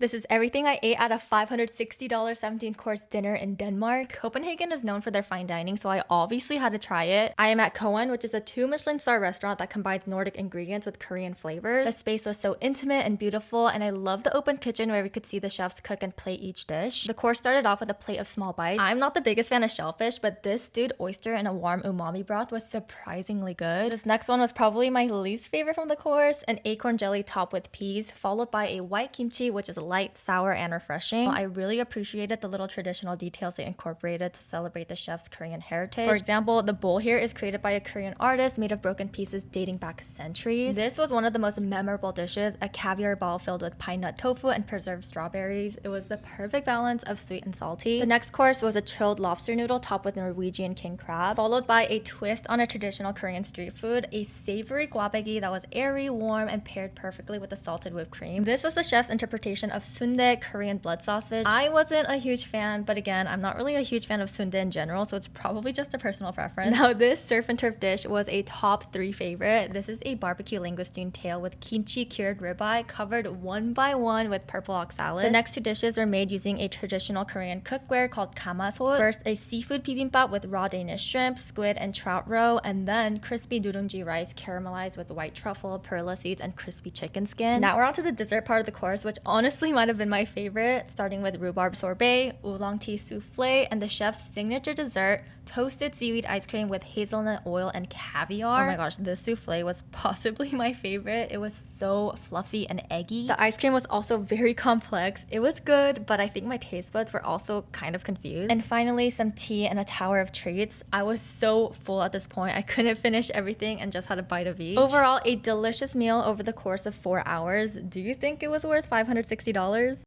This is everything I ate at a $560 17-course dinner in Denmark. Copenhagen is known for their fine dining, so I obviously had to try it. I am at Koen, which is a 2 Michelin star restaurant that combines Nordic ingredients with Korean flavors. The space was so intimate and beautiful, and I love the open kitchen where we could see the chefs cook and plate each dish. The course started off with a plate of small bites. I'm not the biggest fan of shellfish, but this stewed oyster in a warm umami broth was surprisingly good. This next one was probably my least favorite from the course, an acorn jelly topped with peas, followed by a white kimchi, which is light, sour, and refreshing. I really appreciated the little traditional details they incorporated to celebrate the chef's Korean heritage. For example, the bowl here is created by a Korean artist made of broken pieces dating back centuries. This was one of the most memorable dishes, a caviar ball filled with pine nut tofu and preserved strawberries. It was the perfect balance of sweet and salty. The next course was a chilled lobster noodle topped with Norwegian king crab, followed by a twist on a traditional Korean street food, a savory gwabegi that was airy, warm, and paired perfectly with the salted whipped cream. This was the chef's interpretation of sundae, Korean blood sausage. I wasn't a huge fan, but again, I'm not really a huge fan of sundae in general, so it's probably just a personal preference. Now, this surf and turf dish was a top 3 favorite. This is a barbecue langoustine tail with kimchi cured ribeye covered one by one with purple oxalis. The next 2 dishes were made using a traditional Korean cookware called gamasot. First, a seafood bibimbap with raw Danish shrimp, squid, and trout roe, and then crispy durungji rice caramelized with white truffle, perla seeds, and crispy chicken skin. Now we're on to the dessert part of the course, which honestly might have been my favorite, starting with rhubarb sorbet, oolong tea souffle, and the chef's signature dessert, toasted seaweed ice cream with hazelnut oil and caviar. Oh my gosh, this souffle was possibly my favorite. It was so fluffy and eggy. The ice cream was also very complex. It was good, but I think my taste buds were also kind of confused. And finally, some tea and a tower of treats. I was so full at this point. I couldn't finish everything and just had a bite of each. Overall, a delicious meal over the course of 4 hours. Do you think it was worth $560?